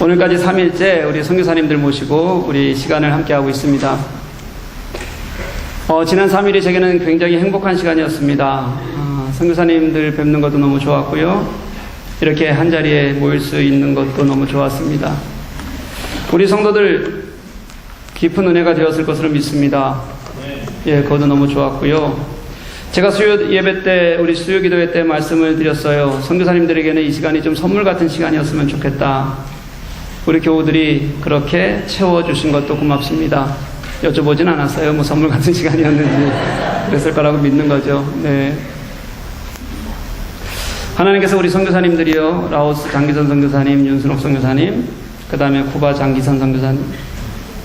오늘까지 3일째 우리 선교사님들 모시고 우리 시간을 함께하고 있습니다. 지난 3일이 제게는 굉장히 행복한 시간이었습니다. 선교사님들 뵙는 것도 너무 좋았고요. 이렇게 한자리에 모일 수 있는 것도 너무 좋았습니다. 우리 성도들 깊은 은혜가 되었을 것으로 믿습니다. 예, 그것도 너무 좋았고요. 제가 수요 예배 때, 우리 수요 기도회 때 말씀을 드렸어요. 선교사님들에게는 이 시간이 좀 선물 같은 시간이었으면 좋겠다. 우리 교우들이 그렇게 채워주신 것도 고맙습니다. 여쭤보진 않았어요. 뭐 선물 같은 시간이었는지. 그랬을 거라고 믿는 거죠. 네. 하나님께서 우리 선교사님들이요, 라오스 장기선 선교사님, 윤순옥 선교사님, 그 다음에 쿠바 장기선 선교사님,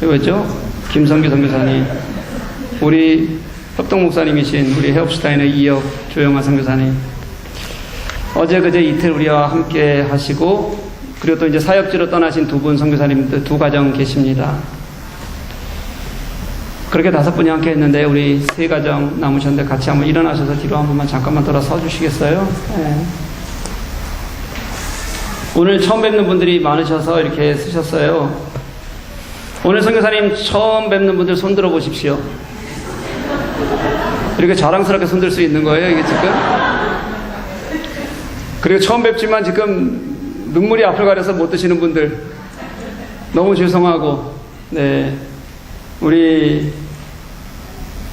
그리고 김성규 선교사님, 우리 협동 목사님이신 우리 헤업슈타인의 이혁 조영아 선교사님, 어제 그제 이틀 우리와 함께 하시고, 그리고 또 이제 사역지로 떠나신 두 분 선교사님들, 두 가정 계십니다. 그렇게 5분이 함께 했는데 우리 3가정 남으셨는데 같이 한번 일어나셔서 뒤로 한 번만 잠깐만 돌아서 주시겠어요? 네. 오늘 처음 뵙는 분들이 많으셔서 이렇게 쓰셨어요. 오늘 선교사님 처음 뵙는 분들 손 들어 보십시오. 이렇게 자랑스럽게 손들 수 있는 거예요, 이게 지금? 그리고 처음 뵙지만 지금 눈물이 앞을 가려서 못 드시는 분들 너무 죄송하고, 네, 우리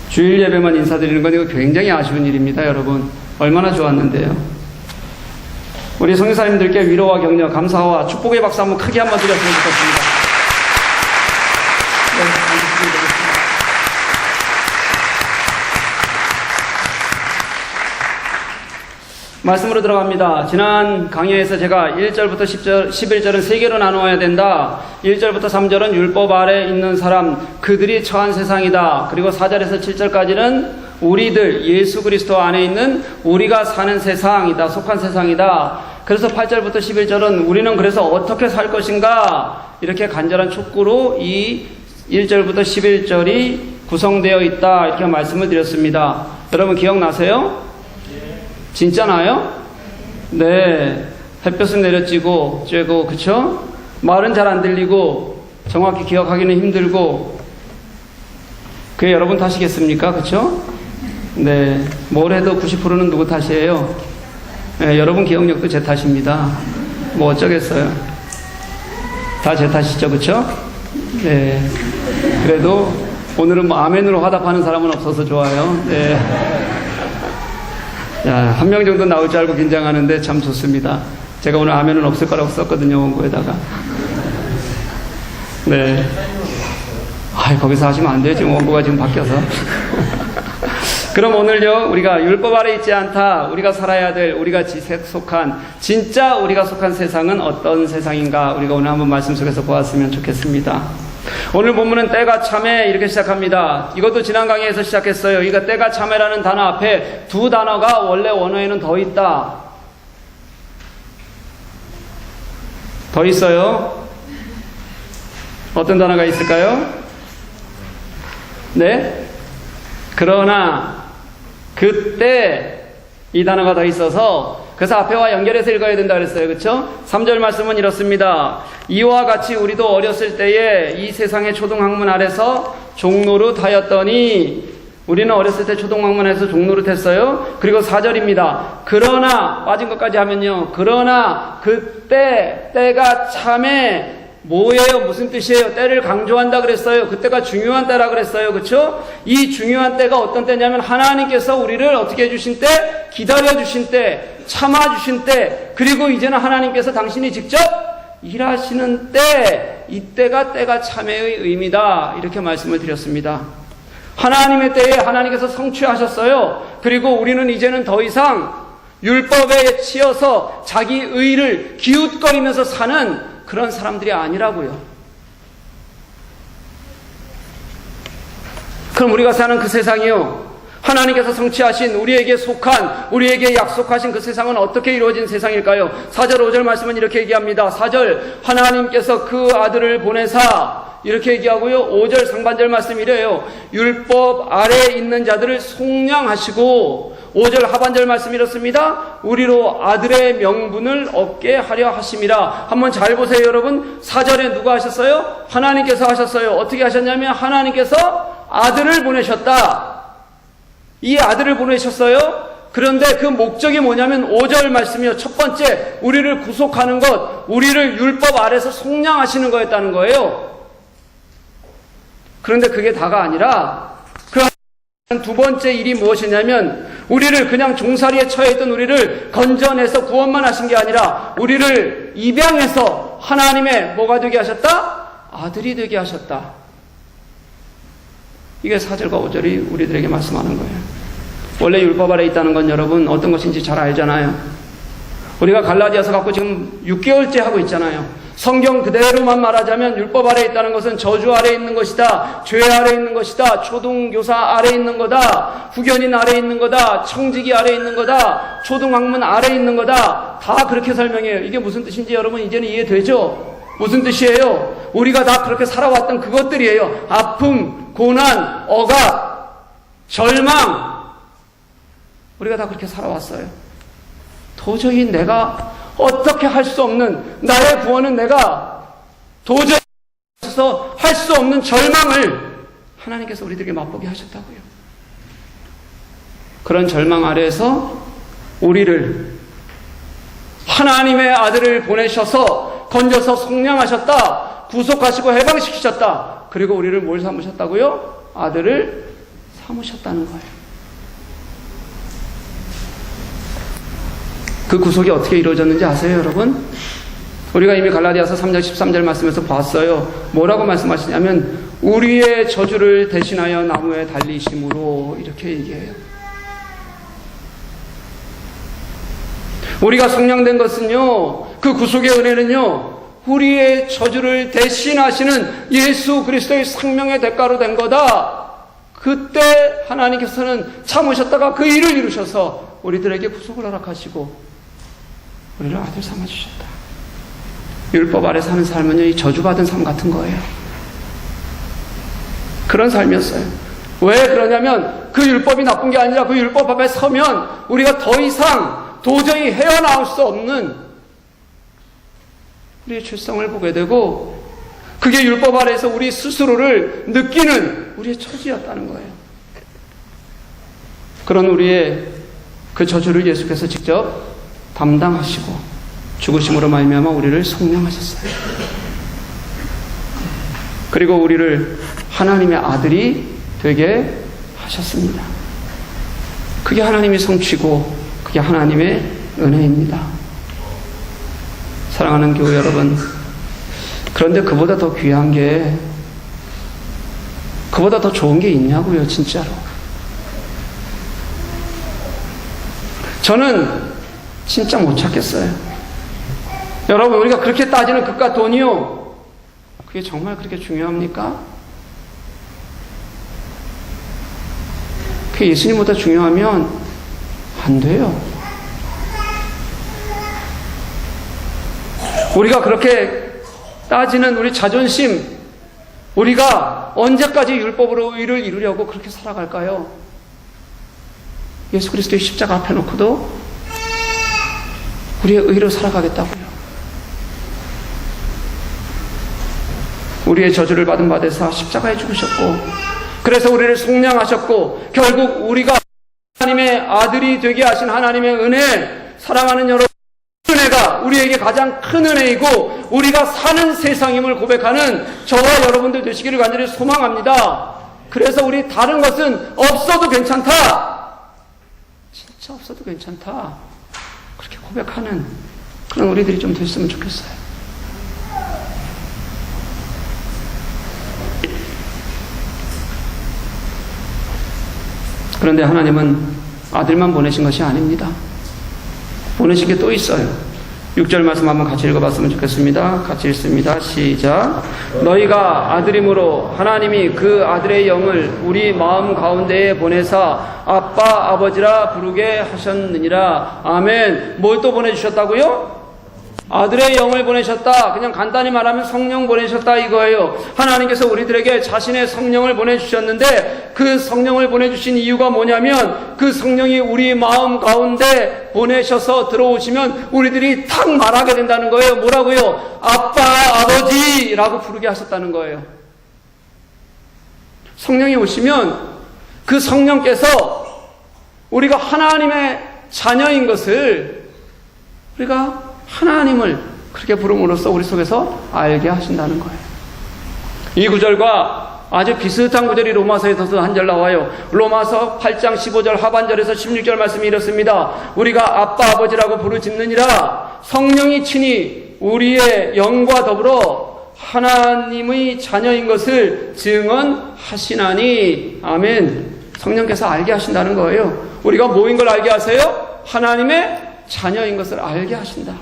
주일 예배만 인사드리는 건 이거 굉장히 아쉬운 일입니다, 여러분. 얼마나 좋았는데요. 우리 선교사님들께 위로와 격려, 감사와 축복의 박수 한번 크게 한번 드렸으면 좋겠습니다. 네, 앉으시면 되겠습니다. 말씀으로 들어갑니다. 지난 강의에서 제가 1절부터 11절은 3개로 나누어야 된다. 1절부터 3절은 율법 아래 있는 사람, 그들이 처한 세상이다. 그리고 4절에서 7절까지는 우리들, 예수 그리스도 안에 있는 우리가 사는 세상이다. 속한 세상이다. 그래서 8절부터 11절은 우리는 그래서 어떻게 살 것인가? 이렇게 간절한 촉구로 이 1절부터 11절이 구성되어 있다. 이렇게 말씀을 드렸습니다. 여러분 기억나세요? 진짜나요? 네. 햇볕은 내려지고 쬐고, 그쵸? 말은 잘 안 들리고 정확히 기억하기는 힘들고, 그게 여러분 탓이겠습니까? 그쵸? 네. 뭘 해도 90%는 누구 탓이에요? 네, 여러분 기억력도 제 탓입니다. 뭐 어쩌겠어요. 다 제 탓이죠. 그쵸? 네. 그래도 오늘은 뭐 아멘으로 화답하는 사람은 없어서 좋아요. 네. 야, 1명 정도 나올 줄 알고 긴장하는데 참 좋습니다. 제가 오늘 아멘은 없을 거라고 썼거든요, 원고에다가. 네. 거기서 하시면 안 돼요. 지금 원고가 지금 바뀌어서. 그럼 오늘요, 우리가 율법 아래 있지 않다. 우리가 살아야 될, 우리가 속한, 진짜 우리가 속한 세상은 어떤 세상인가? 우리가 오늘 한번 말씀 속에서 보았으면 좋겠습니다. 오늘 본문은 때가 참에 이렇게 시작합니다. 이것도 지난 강의에서 시작했어요. 이거 때가 참에라는 단어 앞에 두 단어가 원래 원어에는 더 있다. 더 있어요. 어떤 단어가 있을까요? 네? 그러나 그때 이 단어가 더 있어서 그래서 앞에와 연결해서 읽어야 된다 그랬어요. 그렇죠? 3절 말씀은 이렇습니다. 이와 같이 우리도 어렸을 때에 이 세상의 초등학문 아래서 종노릇하였더니, 우리는 어렸을 때 초등학문에서 종노릇했어요. 그리고 4절입니다. 그러나, 빠진 것까지 하면요, 그러나 그때 때가 참에 뭐예요? 무슨 뜻이에요? 때를 강조한다 그랬어요. 그때가 중요한 때라 그랬어요. 그렇죠? 이 중요한 때가 어떤 때냐면 하나님께서 우리를 어떻게 해주신 때? 기다려주신 때, 참아주신 때, 그리고 이제는 하나님께서 당신이 직접 일하시는 때, 이때가 때가 참회의 의미다. 이렇게 말씀을 드렸습니다. 하나님의 때에 하나님께서 성취하셨어요. 그리고 우리는 이제는 더 이상 율법에 치여서 자기 의를 기웃거리면서 사는 그런 사람들이 아니라고요. 그럼 우리가 사는 그 세상이요, 하나님께서 성취하신 우리에게 속한, 우리에게 약속하신 그 세상은 어떻게 이루어진 세상일까요? 4절 5절 말씀은 이렇게 얘기합니다. 4절, 하나님께서 그 아들을 보내사 이렇게 얘기하고요. 5절 상반절 말씀 이래요. 율법 아래에 있는 자들을 속량하시고 5절 하반절 말씀 이렇습니다. 우리로 아들의 명분을 얻게 하려 하심이라. 한번 잘 보세요 여러분. 4절에 누가 하셨어요? 하나님께서 하셨어요. 어떻게 하셨냐면 하나님께서 아들을 보내셨다. 이 아들을 보내셨어요. 그런데 그 목적이 뭐냐면 5절 말씀이요. 첫 번째, 우리를 구속하는 것, 우리를 율법 아래서 속량하시는 거였다는 거예요. 그런데 그게 다가 아니라 그 두 번째 일이 무엇이냐면 우리를 그냥 종살이에 처해 있던 우리를 건져내서 구원만 하신 게 아니라 우리를 입양해서 하나님의 뭐가 되게 하셨다? 아들이 되게 하셨다. 이게 4절과 5절이 우리들에게 말씀하는 거예요. 원래 율법 아래에 있다는 건 여러분 어떤 것인지 잘 알잖아요. 우리가 갈라디아서 갖고 지금 6개월째 하고 있잖아요. 성경 그대로만 말하자면 율법 아래에 있다는 것은 저주 아래에 있는 것이다. 죄 아래에 있는 것이다. 초등교사 아래에 있는 거다. 후견인 아래에 있는 거다. 청지기 아래에 있는 거다. 초등학문 아래에 있는 거다. 다 그렇게 설명해요. 이게 무슨 뜻인지 여러분 이제는 이해되죠? 무슨 뜻이에요? 우리가 다 그렇게 살아왔던 그것들이에요. 아픔, 고난, 억압, 절망. 우리가 다 그렇게 살아왔어요. 도저히 내가 어떻게 할 수 없는 나의 구원은 내가 도저히 할 수 없는 절망을 하나님께서 우리들에게 맛보게 하셨다고요. 그런 절망 아래에서 우리를 하나님의 아들을 보내셔서 건져서 속량하셨다. 구속하시고 해방시키셨다. 그리고 우리를 뭘 삼으셨다고요? 아들을 삼으셨다는 거예요. 그 구속이 어떻게 이루어졌는지 아세요, 여러분? 우리가 이미 갈라디아서 3장 13절 말씀에서 봤어요. 뭐라고 말씀하시냐면 우리의 저주를 대신하여 나무에 달리심으로 이렇게 얘기해요. 우리가 속량된 것은요, 그 구속의 은혜는요, 우리의 저주를 대신하시는 예수 그리스도의 생명의 대가로 된 거다. 그때 하나님께서는 참으셨다가 그 일을 이루셔서 우리들에게 구속을 허락하시고 우리를 아들 삼아주셨다. 율법 아래 사는 삶은요, 이 저주받은 삶 같은 거예요. 그런 삶이었어요. 왜 그러냐면 그 율법이 나쁜 게 아니라 그 율법 앞에 서면 우리가 더 이상 도저히 헤어나올 수 없는 우리의 죄성을 보게 되고 그게 율법 아래에서 우리 스스로를 느끼는 우리의 처지였다는 거예요. 그런 우리의 그 저주를 예수께서 직접 담당하시고 죽으심으로 말미암아 우리를 속량하셨어요. 그리고 우리를 하나님의 아들이 되게 하셨습니다. 그게 하나님의 성취고 그게 하나님의 은혜입니다. 사랑하는 교회 여러분, 그런데 그보다 더 귀한 게, 그보다 더 좋은 게 있냐고요, 진짜로. 저는 진짜 못 찾겠어요. 여러분, 우리가 그렇게 따지는 것과 돈이요, 그게 정말 그렇게 중요합니까? 그게 예수님보다 중요하면 안 돼요. 우리가 그렇게 따지는 우리 자존심, 우리가 언제까지 율법으로 의를 이루려고 그렇게 살아갈까요? 예수 그리스도의 십자가 앞에 놓고도 우리의 의로 살아가겠다고요. 우리의 저주를 받은 바 되사 십자가에 죽으셨고, 그래서 우리를 속량하셨고, 결국 우리가 하나님의 아들이 되게 하신 하나님의 은혜, 사랑하는 여러분, 은혜가 우리에게 가장 큰 은혜이고 우리가 사는 세상임을 고백하는 저와 여러분들 되시기를 간절히 소망합니다. 그래서 우리 다른 것은 없어도 괜찮다, 진짜 없어도 괜찮다, 그렇게 고백하는 그런 우리들이 좀 됐으면 좋겠어요. 그런데 하나님은 아들만 보내신 것이 아닙니다. 보내신 게 또 있어요. 6절 말씀 한번 같이 읽어봤으면 좋겠습니다. 같이 읽습니다. 시작. 너희가 아들임으로 하나님이 그 아들의 영을 우리 마음 가운데에 보내사 아빠 아버지라 부르게 하셨느니라. 아멘. 뭘 또 보내주셨다고요? 아들의 영을 보내셨다. 그냥 간단히 말하면 성령 보내셨다 이거예요. 하나님께서 우리들에게 자신의 성령을 보내주셨는데 그 성령을 보내주신 이유가 뭐냐면 그 성령이 우리 마음 가운데 보내셔서 들어오시면 우리들이 탁 말하게 된다는 거예요. 뭐라고요? 아빠, 아버지라고 부르게 하셨다는 거예요. 성령이 오시면 그 성령께서 우리가 하나님의 자녀인 것을 우리가 하나님을 그렇게 부름으로써 우리 속에서 알게 하신다는 거예요. 이 구절과 아주 비슷한 구절이 로마서에서도 한 절 나와요. 로마서 8장 15절 하반절에서 16절 말씀이 이렇습니다. 우리가 아빠 아버지라고 부르짖느니라 성령이 친히 우리의 영과 더불어 하나님의 자녀인 것을 증언하시나니. 아멘. 성령께서 알게 하신다는 거예요. 우리가 뭐인 걸 알게 하세요? 하나님의 자녀인 것을 알게 하신다.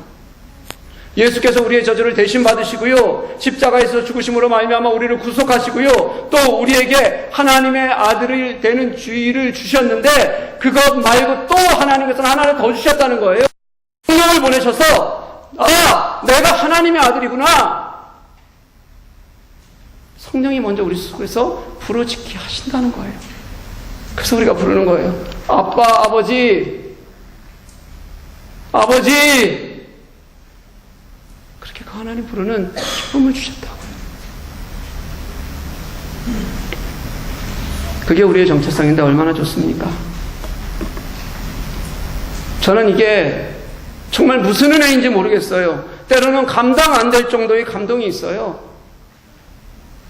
예수께서 우리의 저주를 대신 받으시고요, 십자가에서 죽으심으로 말미암아 우리를 구속하시고요, 또 우리에게 하나님의 아들이 되는 주의를 주셨는데 그것 말고 또 하나님께서는 하나를 더 주셨다는 거예요. 성령을 보내셔서 내가 하나님의 아들이구나. 성령이 먼저 우리 속에서 부르짖게 하신다는 거예요. 그래서 우리가 부르는 거예요. 아빠, 아버지, 아버지. 그렇게 그 하나님 부르는 기쁨을 주셨다고요. 그게 우리의 정체성인데 얼마나 좋습니까? 저는 이게 정말 무슨 은혜인지 모르겠어요. 때로는 감당 안 될 정도의 감동이 있어요.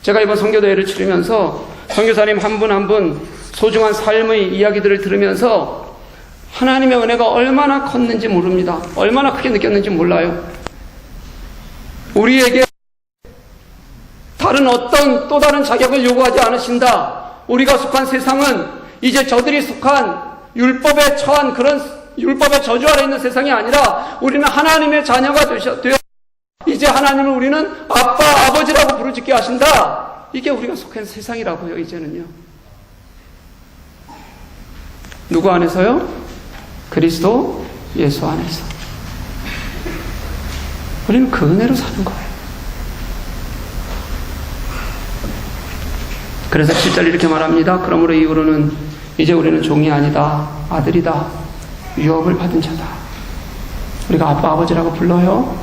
제가 이번 선교대회를 치르면서 선교사님 한 분 한 분 소중한 삶의 이야기들을 들으면서 하나님의 은혜가 얼마나 컸는지 모릅니다. 얼마나 크게 느꼈는지 몰라요. 우리에게 다른 어떤 또 다른 자격을 요구하지 않으신다. 우리가 속한 세상은 이제 저들이 속한 율법에 처한 그런 율법의 저주 아래 있는 세상이 아니라 우리는 하나님의 자녀가 되어 이제 하나님을 우리는 아빠, 아버지라고 부르짖게 하신다. 이게 우리가 속한 세상이라고요. 이제는요. 누구 안에서요? 그리스도 예수 안에서. 우리는 그 은혜로 사는 거예요. 그래서 7절 이렇게 말합니다. 그러므로 이후로는 이제 우리는 종이 아니다, 아들이다, 유업을 받은 자다. 우리가 아빠, 아버지라고 불러요.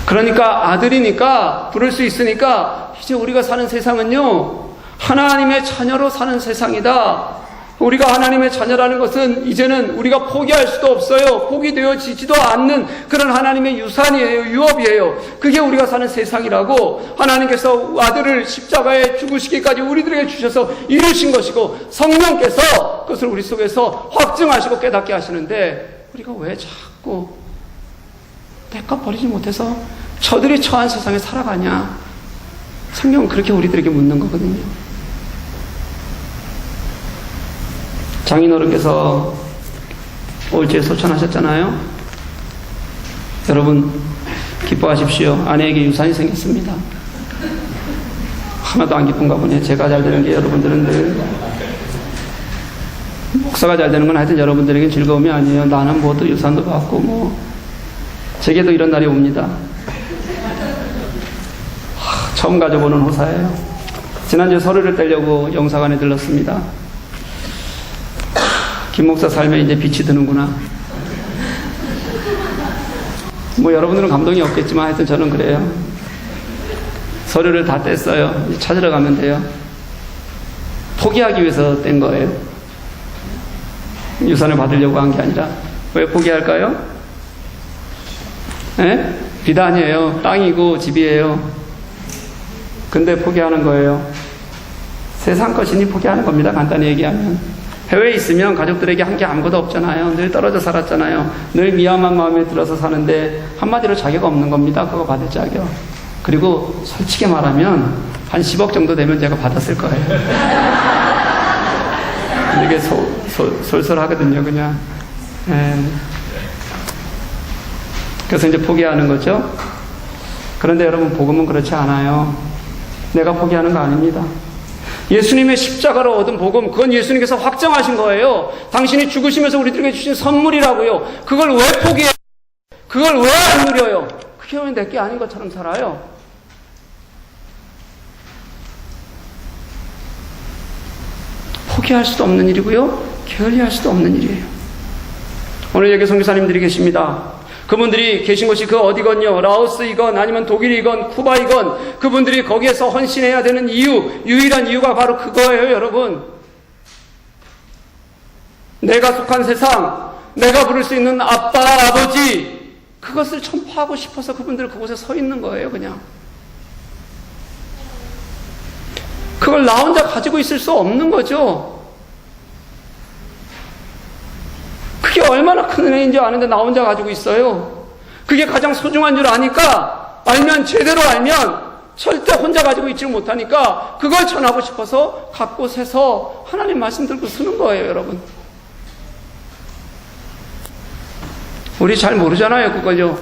그러니까 아들이니까 부를 수 있으니까 이제 우리가 사는 세상은요, 하나님의 자녀로 사는 세상이다. 우리가 하나님의 자녀라는 것은 이제는 우리가 포기할 수도 없어요. 포기되어지지도 않는 그런 하나님의 유산이에요. 유업이에요. 그게 우리가 사는 세상이라고 하나님께서 아들을 십자가에 죽으시기까지 우리들에게 주셔서 이루신 것이고 성령께서 그것을 우리 속에서 확증하시고 깨닫게 하시는데 우리가 왜 자꾸 때값 버리지 못해서 저들이 처한 세상에 살아가냐. 성경은 그렇게 우리들에게 묻는 거거든요. 장인어른께서 올주에 소천하셨잖아요. 여러분 기뻐하십시오. 아내에게 유산이 생겼습니다. 하나도 안 기쁜가 보네. 제가 잘 되는 게 여러분들은 늘 목사가 잘 되는 건 하여튼 여러분들에겐 즐거움이 아니에요. 나는 뭐또 유산도 받고 뭐 제게도 이런 날이 옵니다. 처음 가져보는 호사예요. 지난주에 서류를 떼려고 영사관에 들렀습니다. 김 목사 삶에 이제 빛이 드는구나. 뭐 여러분들은 감동이 없겠지만 하여튼 저는 그래요. 서류를 다 뗐어요. 이제 찾으러 가면 돼요. 포기하기 위해서 뗀 거예요. 유산을 받으려고 한 게 아니라. 왜 포기할까요? 예? 비단이에요. 땅이고 집이에요. 근데 포기하는 거예요. 세상 것이니 포기하는 겁니다. 간단히 얘기하면. 해외에 있으면 가족들에게 한 게 아무것도 없잖아요. 늘 떨어져 살았잖아요. 늘 미안한 마음에 들어서 사는데 한마디로 자격 없는 겁니다. 그거 받을 자격. 그리고 솔직히 말하면 한 10억 정도 되면 제가 받았을 거예요. 이게 솔솔하거든요. 그냥. 그래서 이제 포기하는 거죠. 그런데 여러분 복음은 그렇지 않아요. 내가 포기하는 거 아닙니다. 예수님의 십자가로 얻은 복음, 그건 예수님께서 확정하신 거예요. 당신이 죽으시면서 우리들에게 주신 선물이라고요. 그걸 왜 포기해요? 그걸 왜 안 누려요? 그게 왜 내게 아닌 것처럼 살아요? 포기할 수도 없는 일이고요, 게을리할 수도 없는 일이에요. 오늘 여기 선교사님들이 계십니다. 그분들이 계신 곳이 그 어디건요, 라오스이건 아니면 독일이건 쿠바이건, 그분들이 거기에서 헌신해야 되는 유일한 이유가 바로 그거예요, 여러분. 내가 속한 세상, 내가 부를 수 있는 아빠, 아버지, 그것을 전파하고 싶어서 그분들 그곳에 서 있는 거예요, 그냥. 그걸 나 혼자 가지고 있을 수 없는 거죠. 그게 얼마나 큰 은혜인지 아는데 나 혼자 가지고 있어요. 그게 가장 소중한 줄 아니까, 제대로 알면 절대 혼자 가지고 있지를 못하니까 그걸 전하고 싶어서 갖고 새서 하나님 말씀 들고 쓰는 거예요, 여러분. 우리 잘 모르잖아요, 그걸요.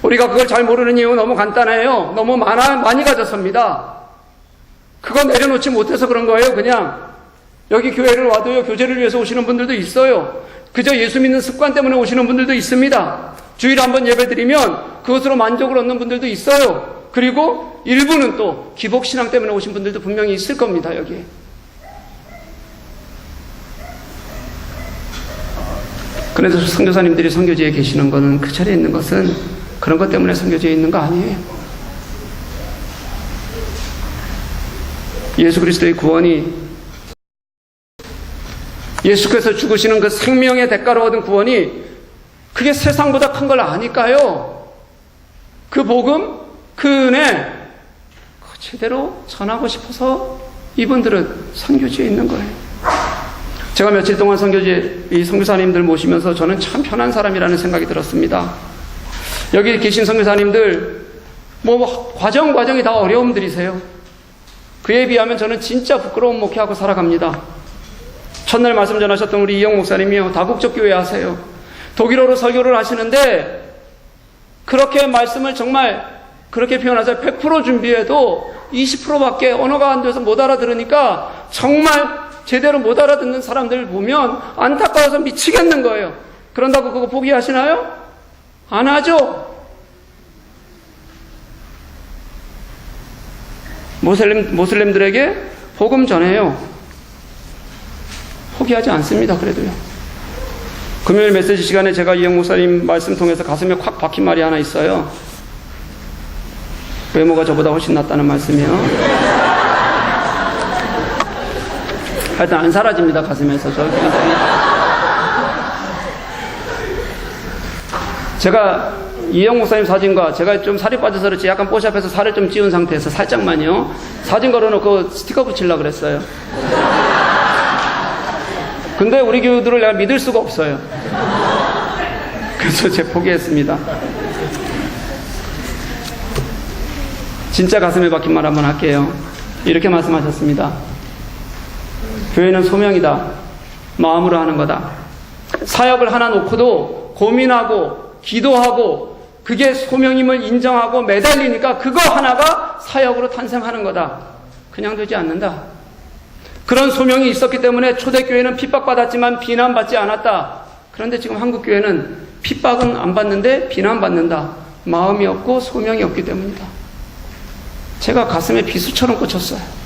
우리가 그걸 잘 모르는 이유 너무 간단해요. 너무 많이 가졌습니다. 그거 내려놓지 못해서 그런 거예요, 그냥. 여기 교회를 와도요, 교제를 위해서 오시는 분들도 있어요. 그저 예수 믿는 습관 때문에 오시는 분들도 있습니다. 주일에 한번 예배 드리면 그것으로 만족을 얻는 분들도 있어요. 그리고 일부는 또 기복신앙 때문에 오신 분들도 분명히 있을 겁니다, 여기에. 그래도 선교사님들이 선교지에 계시는 거는, 그 자리에 있는 것은 그런 것 때문에 선교지에 있는 거 아니에요. 예수 그리스도의 구원이, 예수께서 죽으시는 그 생명의 대가로 얻은 구원이 그게 세상보다 큰 걸 아니까요. 그 복음, 그 은혜 제대로 전하고 싶어서 이분들은 선교지에 있는 거예요. 제가 며칠 동안 선교지에 이 선교사님들 모시면서 저는 참 편한 사람이라는 생각이 들었습니다. 여기 계신 선교사님들 과정이 다 어려움들이세요. 그에 비하면 저는 진짜 부끄러운 목회하고 살아갑니다. 첫날 말씀 전하셨던 우리 이영 목사님이요, 다국적 교회 하세요. 독일어로 설교를 하시는데 그렇게 말씀을 정말 그렇게 표현하자 100% 준비해도 20%밖에 언어가 안 돼서 못 알아들으니까 정말 제대로 못 알아듣는 사람들 보면 안타까워서 미치겠는 거예요. 그런다고 그거 포기하시나요? 안 하죠. 모슬렘들에게 복음 전해요. 포기하지 않습니다. 그래도요. 금요일 메시지 시간에 제가 이영 목사님 말씀 통해서 가슴에 콱 박힌 말이 하나 있어요. 외모가 저보다 훨씬 낫다는 말씀이요. 하여튼 안 사라집니다, 가슴에서. 제가 이영 목사님 사진과 제가 좀 살이 빠져서 그렇지 약간 뽀샵해서 살을 좀 찌운 상태에서 살짝만요, 사진 걸어놓고 스티커 붙이려고 그랬어요. 근데 우리 교우들을 내가 믿을 수가 없어요. 그래서 제가 포기했습니다. 진짜 가슴에 박힌 말 한번 할게요. 이렇게 말씀하셨습니다. 교회는 소명이다. 마음으로 하는 거다. 사역을 하나 놓고도 고민하고 기도하고 그게 소명임을 인정하고 매달리니까 그거 하나가 사역으로 탄생하는 거다. 그냥 되지 않는다. 그런 소명이 있었기 때문에 초대교회는 핍박받았지만 비난받지 않았다. 그런데 지금 한국교회는 핍박은 안 받는데 비난받는다. 마음이 없고 소명이 없기 때문이다. 제가 가슴에 비수처럼 꽂혔어요.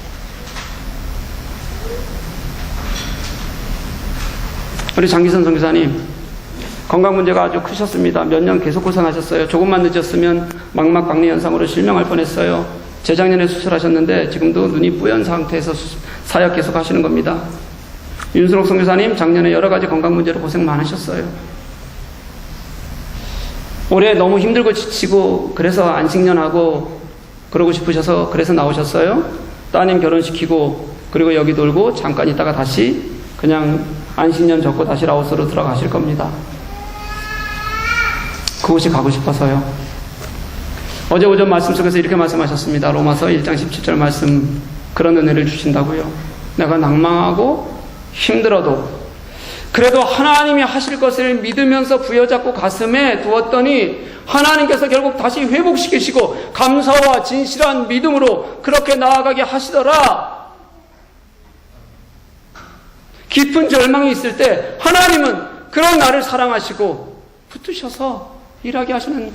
우리 장기선 선교사님, 건강 문제가 아주 크셨습니다. 몇 년 계속 고생하셨어요. 조금만 늦었으면 망막박리 현상으로 실명할 뻔했어요. 재작년에 수술하셨는데 지금도 눈이 뿌연 상태에서 사역 계속 하시는 겁니다. 윤순옥 선교사님, 작년에 여러 가지 건강 문제로 고생 많으셨어요. 올해 너무 힘들고 지치고 그래서 안식년하고 그러고 싶으셔서 그래서 나오셨어요. 따님 결혼시키고 그리고 여기 놀고 잠깐 있다가 다시 그냥 안식년 접고 다시 라오스로 들어가실 겁니다. 그곳이 가고 싶어서요. 어제 오전 말씀 속에서 이렇게 말씀하셨습니다. 로마서 1장 17절 말씀, 그런 은혜를 주신다고요. 내가 낭망하고 힘들어도 그래도 하나님이 하실 것을 믿으면서 부여잡고 가슴에 두었더니 하나님께서 결국 다시 회복시키시고 감사와 진실한 믿음으로 그렇게 나아가게 하시더라. 깊은 절망이 있을 때 하나님은 그런 나를 사랑하시고 붙으셔서 일하게 하시는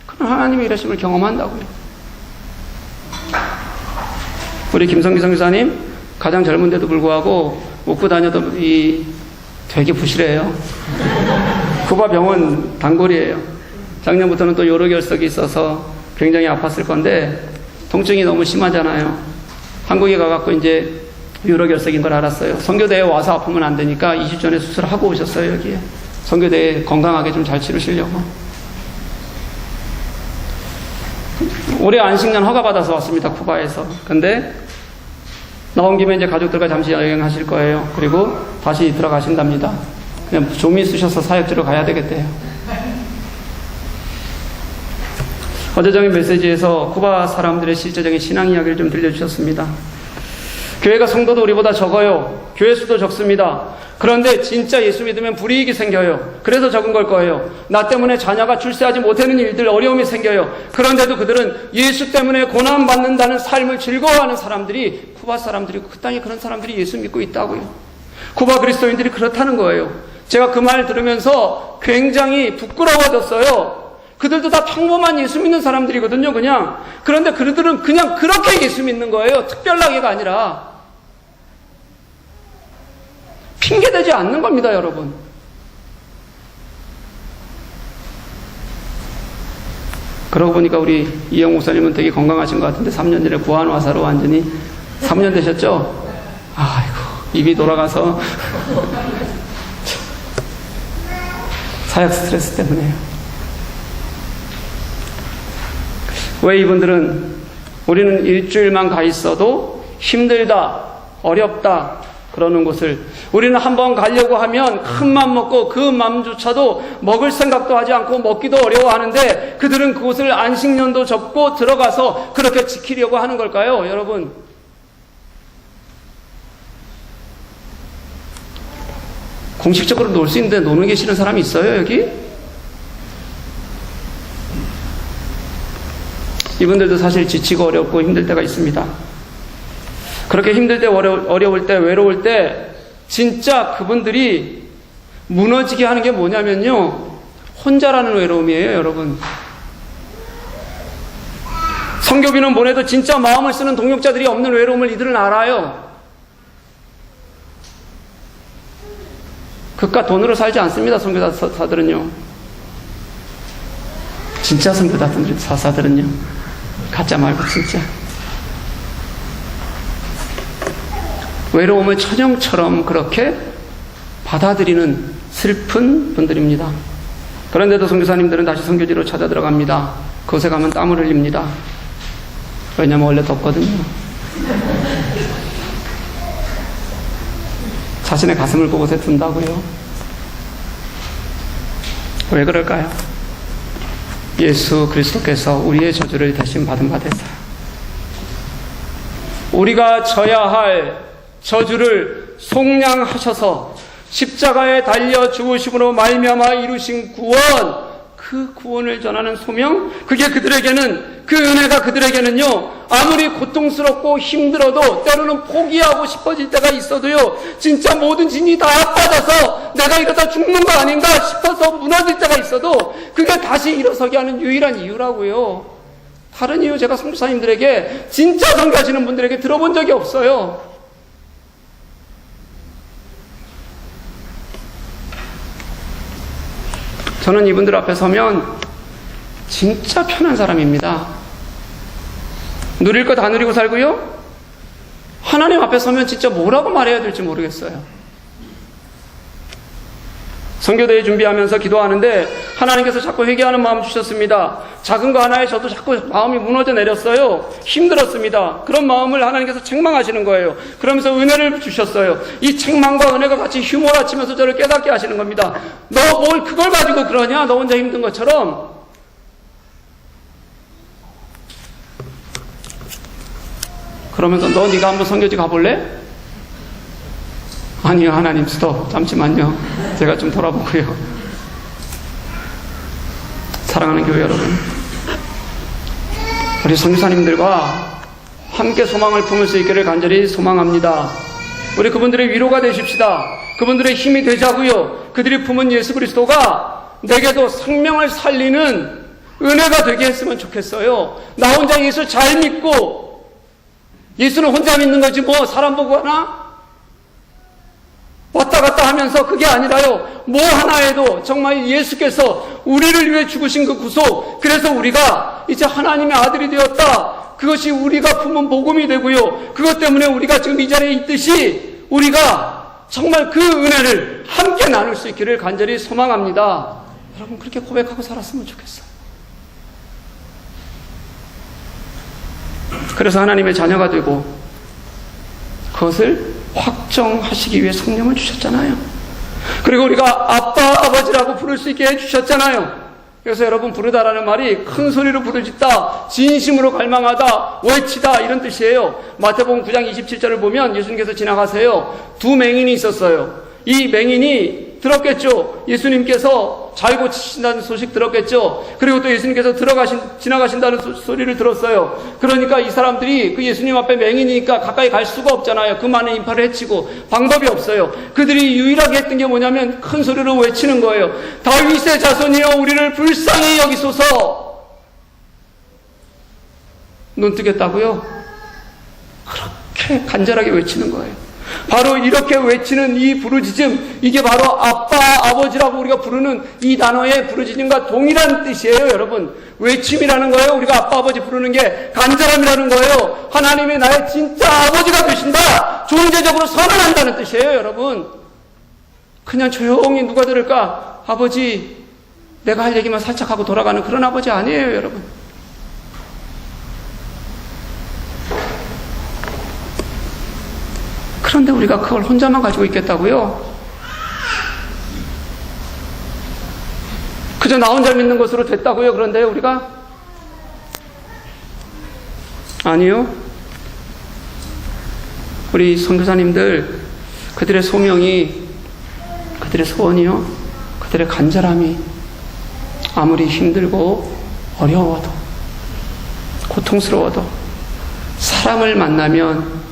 그런 하나님의 일하심을 경험한다고요. 우리 김성기 선교사님 가장 젊은데도 불구하고 웃고 다녀도 되게 부실해요. 쿠바 병원 단골이에요. 작년부터는 또 요로결석이 있어서 굉장히 아팠을 건데 통증이 너무 심하잖아요. 한국에 가갖고 이제 요로결석인 걸 알았어요. 선교대에 와서 아프면 안 되니까 2주 전에 수술하고 오셨어요. 여기에 선교대에 건강하게 좀 잘 치르시려고. 올해 안식년 허가받아서 왔습니다. 쿠바에서. 근데 나온 김에 이제 가족들과 잠시 여행하실 거예요. 그리고 다시 들어가신답니다. 그냥 좀이 쑤셔서 사역지로 가야 되겠대요. 어제적인 메시지에서 쿠바 사람들의 실제적인 신앙 이야기를 좀 들려주셨습니다. 교회가 성도도 우리보다 적어요. 교회 수도 적습니다. 그런데 진짜 예수 믿으면 불이익이 생겨요. 그래서 적은 걸 거예요. 나 때문에 자녀가 출세하지 못하는 일들, 어려움이 생겨요. 그런데도 그들은 예수 때문에 고난받는다는 삶을 즐거워하는 사람들이, 쿠바 사람들이, 그 땅에 그런 사람들이 예수 믿고 있다고요. 쿠바 그리스도인들이 그렇다는 거예요. 제가 그 말 들으면서 굉장히 부끄러워졌어요. 그들도 다 평범한 예수 믿는 사람들이거든요, 그냥. 그런데 그들은 그냥 그렇게 예수 믿는 거예요. 특별하게가 아니라. 핑계대지 않는 겁니다, 여러분. 그러고 보니까 우리 이영 목사님은 되게 건강하신 것 같은데 3년 전에 구한화사로 완전히 3년 되셨죠? 아이고, 입이 돌아가서 사역 스트레스 때문에요. 왜 이분들은 우리는 일주일만 가 있어도 힘들다, 어렵다 그러는 곳을 우리는 한번 가려고 하면 큰 맘 먹고 그 맘조차도 먹을 생각도 하지 않고 먹기도 어려워하는데 그들은 그곳을 안식년도 접고 들어가서 그렇게 지키려고 하는 걸까요? 여러분, 공식적으로 놀 수 있는데 노는 게 싫은 사람이 있어요, 여기? 이분들도 사실 지치고 어렵고 힘들 때가 있습니다. 그렇게 힘들 때, 어려울 때, 외로울 때 진짜 그분들이 무너지게 하는 게 뭐냐면요, 혼자라는 외로움이에요, 여러분. 선교비는 보내도 진짜 마음을 쓰는 동역자들이 없는 외로움을 이들은 알아요. 그깟 돈으로 살지 않습니다, 선교사들은요. 진짜 선교사들은요. 가짜 말고 진짜. 외로움을 천연처럼 그렇게 받아들이는 슬픈 분들입니다. 그런데도 선교사님들은 다시 선교지로 찾아 들어갑니다. 그곳에 가면 땀을 흘립니다. 왜냐면 원래 덥거든요. 자신의 가슴을 그곳에 둔다고요. 왜 그럴까요? 예수 그리스도께서 우리의 저주를 대신 받은 바 되사 우리가 져야 할 저주를 속량하셔서 십자가에 달려 죽으심으로 말미암아 이루신 구원, 그 구원을 전하는 소명, 그게 그들에게는, 그 은혜가 그들에게는요, 아무리 고통스럽고 힘들어도 때로는 포기하고 싶어질 때가 있어도요, 진짜 모든 진이 다 빠져서 내가 이러다 죽는 거 아닌가 싶어서 무너질 때가 있어도 그게 다시 일어서게 하는 유일한 이유라고요. 다른 이유 제가 선교사님들에게, 진짜 선교하시는 분들에게 들어본 적이 없어요. 저는 이분들 앞에 서면 진짜 편한 사람입니다. 누릴 거 다 누리고 살고요. 하나님 앞에 서면 진짜 뭐라고 말해야 될지 모르겠어요. 선교대회 준비하면서 기도하는데 하나님께서 자꾸 회개하는 마음 주셨습니다. 작은 거 하나에 저도 자꾸 마음이 무너져 내렸어요. 힘들었습니다. 그런 마음을 하나님께서 책망하시는 거예요. 그러면서 은혜를 주셨어요. 이 책망과 은혜가 같이 휘몰아치면서 저를 깨닫게 하시는 겁니다. 너 뭘 그걸 가지고 그러냐? 너 혼자 힘든 것처럼. 그러면서 너 네가 한번 선교지 가볼래? 아니요, 하나님 스톱, 잠시만요. 제가 좀 돌아보고요. 사랑하는 교회 여러분, 우리 선교사님들과 함께 소망을 품을 수 있기를 간절히 소망합니다. 우리 그분들의 위로가 되십시다. 그분들의 힘이 되자고요. 그들이 품은 예수 그리스도가 내게도 생명을 살리는 은혜가 되게 했으면 좋겠어요. 나 혼자 예수 잘 믿고, 예수는 혼자 믿는 거지 뭐 사람 보고 하나? 왔다 갔다 하면서 그게 아니라요. 뭐 하나 해도 정말 예수께서 우리를 위해 죽으신 그 구속, 그래서 우리가 이제 하나님의 아들이 되었다. 그것이 우리가 품은 복음이 되고요. 그것 때문에 우리가 지금 이 자리에 있듯이 우리가 정말 그 은혜를 함께 나눌 수 있기를 간절히 소망합니다. 여러분 그렇게 고백하고 살았으면 좋겠어요. 그래서 하나님의 자녀가 되고 그것을 확정하시기 위해 성령을 주셨잖아요. 그리고 우리가 아빠, 아버지라고 부를 수 있게 해주셨잖아요. 그래서 여러분 부르다라는 말이 큰 소리로 부르짖다, 진심으로 갈망하다, 외치다 이런 뜻이에요. 마태복음 9장 27절을 보면 예수님께서 지나가세요. 두 맹인이 있었어요. 이 맹인이 들었겠죠. 예수님께서 잘 고치신다는 소식 들었겠죠. 그리고 또 예수님께서 지나가신다는 소리를 들었어요. 그러니까 이 사람들이 그 예수님 앞에 맹인이니까 가까이 갈 수가 없잖아요. 그 많은 인파를 해치고 방법이 없어요. 그들이 유일하게 했던 게 뭐냐면 큰 소리로 외치는 거예요. 다윗의 자손이여 우리를 불쌍히 여기소서. 눈 뜨겠다고요? 그렇게 간절하게 외치는 거예요. 바로 이렇게 외치는 이 부르짖음, 이게 바로 아빠, 아버지라고 우리가 부르는 이 단어의 부르짖음과 동일한 뜻이에요, 여러분. 외침이라는 거예요. 우리가 아빠, 아버지 부르는 게 간절함이라는 거예요. 하나님이 나의 진짜 아버지가 되신다. 존재적으로 선언한다는 뜻이에요, 여러분. 그냥 조용히 누가 들을까? 아버지, 내가 할 얘기만 살짝 하고 돌아가는 그런 아버지 아니에요, 여러분. 그런데 우리가 그걸 혼자만 가지고 있겠다고요? 그저 나 혼자 믿는 것으로 됐다고요? 그런데 우리가? 아니요. 우리 선교사님들, 그들의 소명이, 그들의 소원이요, 그들의 간절함이 아무리 힘들고 어려워도, 고통스러워도 사람을 만나면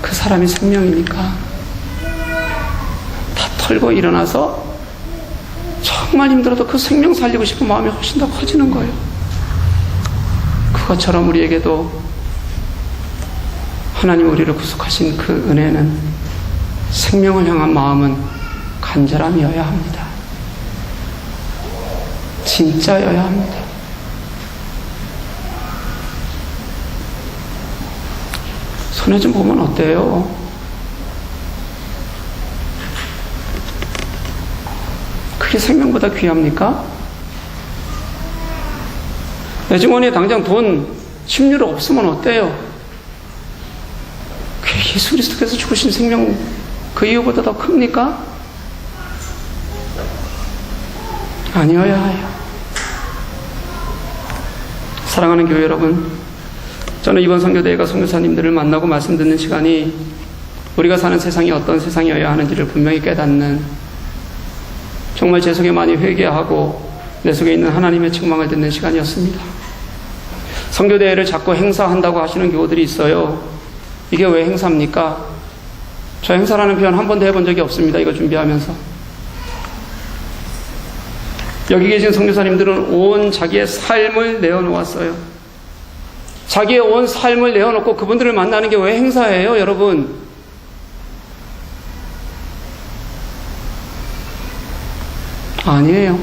그 사람이 생명이니까 다 털고 일어나서 정말 힘들어도 그 생명 살리고 싶은 마음이 훨씬 더 커지는 거예요. 그것처럼 우리에게도 하나님 우리를 구속하신 그 은혜는, 생명을 향한 마음은 간절함이어야 합니다. 진짜여야 합니다. 손에 좀 보면 어때요? 그게 생명보다 귀합니까? 내 주머니에 당장 돈 10유로 없으면 어때요? 그게 예수 그리스도께서 죽으신 생명 그 이유보다 더 큽니까? 아니어야 해요. 사랑하는 교회 여러분, 저는 이번 선교대회가 선교사님들을 만나고 말씀 듣는 시간이 우리가 사는 세상이 어떤 세상이어야 하는지를 분명히 깨닫는, 정말 제 속에 많이 회개하고 내 속에 있는 하나님의 책망을 듣는 시간이었습니다. 선교대회를 자꾸 행사한다고 하시는 교우들이 있어요. 이게 왜 행사입니까? 저 행사라는 표현 한 번도 해본 적이 없습니다. 이거 준비하면서. 여기 계신 선교사님들은 온 자기의 삶을 내어놓았어요. 자기의 온 삶을 내어놓고 그분들을 만나는 게 왜 행사예요, 여러분? 아니에요.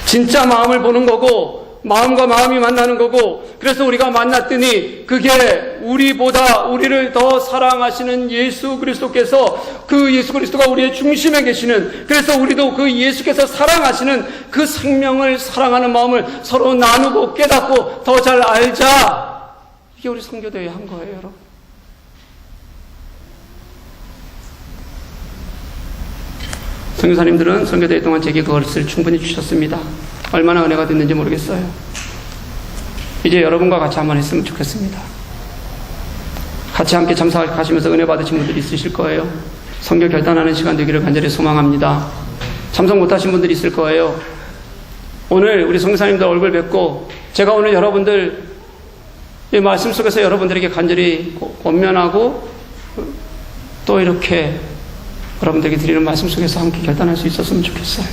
진짜 마음을 보는 거고, 마음과 마음이 만나는 거고, 그래서 우리가 만났더니 그게 우리보다 우리를 더 사랑하시는 예수 그리스도께서, 그 예수 그리스도가 우리의 중심에 계시는, 그래서 우리도 그 예수께서 사랑하시는 그 생명을 사랑하는 마음을 서로 나누고 깨닫고 더 잘 알자. 이게 우리 선교대회 한 거예요, 여러분. 선교사님들은 선교대회 동안 제게 그것을 충분히 주셨습니다. 얼마나 은혜가 됐는지 모르겠어요. 이제 여러분과 같이 한번 했으면 좋겠습니다. 같이 함께 참석하시면서 은혜 받으신 분들이 있으실 거예요. 선교 결단하는 시간 되기를 간절히 소망합니다. 참석 못하신 분들이 있을 거예요. 오늘 우리 선교사님들 얼굴 뵙고 제가 오늘 여러분들 이 말씀 속에서 여러분들에게 간절히 권면하고 또 이렇게 여러분들에게 드리는 말씀 속에서 함께 결단할 수 있었으면 좋겠어요.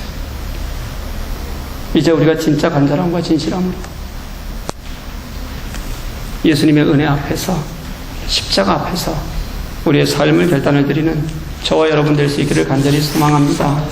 이제 우리가 진짜 간절함과 진실함으로 예수님의 은혜 앞에서, 십자가 앞에서 우리의 삶을 결단을 드리는 저와 여러분 될 수 있기를 간절히 소망합니다.